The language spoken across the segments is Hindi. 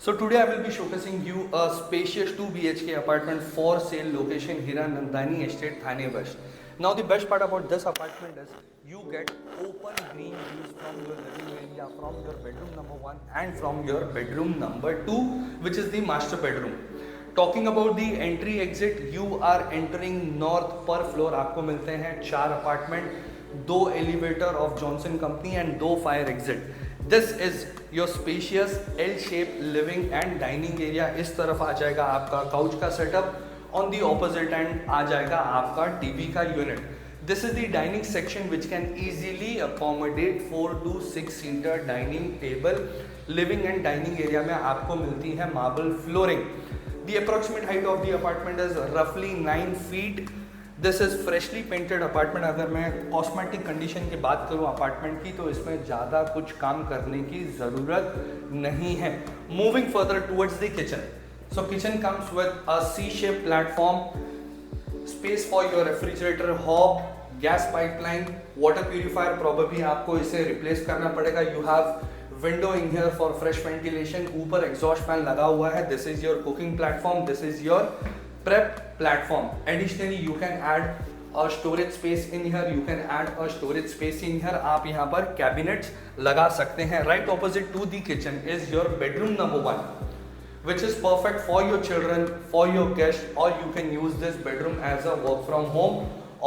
So today I will be showcasing you a spacious 2 BHK apartment for sale location Hiranandani Estate, Thane West. Now the best part about this apartment is you get open green views from your living area, from your bedroom number 1 and from your bedroom number 2, which is the master bedroom. Talking about the entry exit, you are entering north. per floor आपको मिलते हैं 4 apartment, 2 elevator of Johnson company and 2 fire exit. This is your spacious L shape living and dining area. इस तरफ आ जाएगा आपका काउच का setup, on the opposite end आ जाएगा आपका टीवी का unit. This is the dining section which can easily accommodate 4 to 6 seater dining table. Living and dining area में आपको मिलती है marble flooring. The approximate height of the apartment is roughly 9 feet. This is freshly painted apartment. अगर मैं कॉस्मेटिक कंडीशन की बात करूँ अपार्टमेंट की, तो इसमें ज़्यादा कुछ काम करने की ज़रूरत नहीं है. Moving further towards the kitchen. So kitchen comes with a C-shaped platform, space for your refrigerator, hob, gas pipeline, water purifier. Probably आपको इसे replace करना पड़ेगा. You have window in here for fresh ventilation. ऊपर एग्जॉस्ट फैन लगा हुआ है. This is your cooking platform, this is your prep platform. Additionally you can add a storage space in here, you can add a storage space in here. आप यहाँ पर कैबिनेट्स लगा सकते हैं. Right opposite to the kitchen is your bedroom number 1, which is perfect for your children, for your guests, or you can use this bedroom as a work from home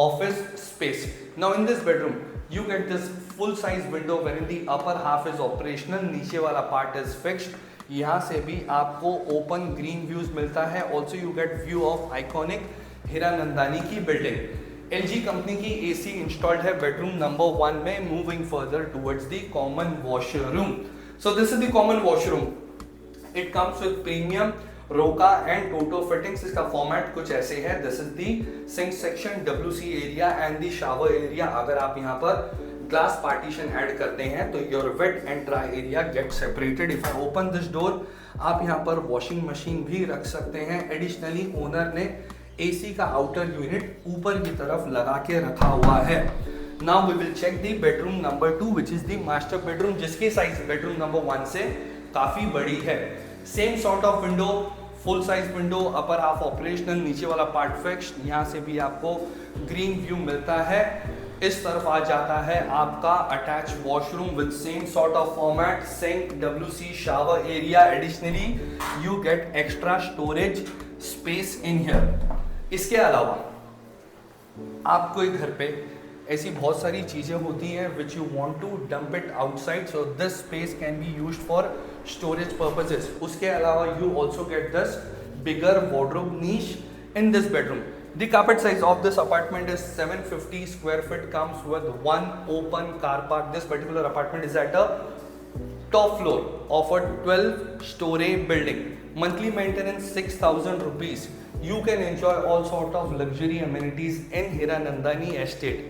office space. Now in this bedroom you get this full size window wherein the upper half is operational, नीचे वाला part is fixed. यहाँ से भी आपको open green views मिलता है. Also you get view of iconic Hiranandani की बिल्डिंग. LG कंपनी की AC इंस्टॉल्ड है बेडरूम नंबर 1 में. Moving further towards the common washroom. So this is the common washroom. It comes with premium Roca and Toto fittings. इसका फॉर्मेट कुछ ऐसे है. This is the sink section, WC area and the shower area. अगर आप यहाँ पर ग्लास पार्टीशन ऐड करते हैं तो your wet and dry area get separated. If I open this door, आप यहाँ पर वॉशिंग मशीन भी रख सकते हैं. एडिशनली ओनर ने AC का आउटर यूनिट ऊपर की तरफ लगा के रखा हुआ है. Now we will check the bedroom number 2 which is the master bedroom, जिसकी साइज बेडरूम नंबर 1 से काफी बड़ी है. Same sort of window, full size window, upper half operational, नीचे वाला पार्ट फिक्स्ड. यहाँ से भी आपको ग्रीन व्यू मिलता है. इस तरफ आ जाता है आपका attach washroom with same sort of format, sink, WC, shower area. Additionally you get extra storage space in here. इसके अलावा आपको एक घर पे ऐसी बहुत सारी चीज़ें होती हैं which you want to dump it outside, so this space can be used for storage purposes. उसके अलावा you also get this bigger wardrobe niche in this bedroom. The carpet size of this apartment is 750 square feet, comes with 1 open car park. This particular apartment is at a top floor of a 12-story building. Monthly maintenance 6,000 rupees. You can enjoy all sort of luxury amenities in Hiranandani Estate.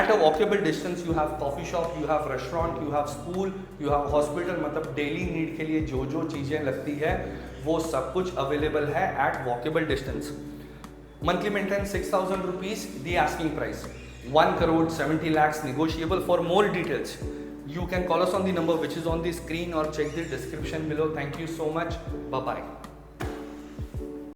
At a walkable distance you have coffee shop, you have restaurant, you have school, you have hospital. मतलब daily need के लिए जो जो चीज़ें लगती है वो सब कुछ available है at walkable distance. Monthly maintenance 6,000 rupees. The asking price 1 crore 70 lakhs, negotiable. For more details you can call us on the number which is on the screen or check the description below. Thank you so much. Bye bye.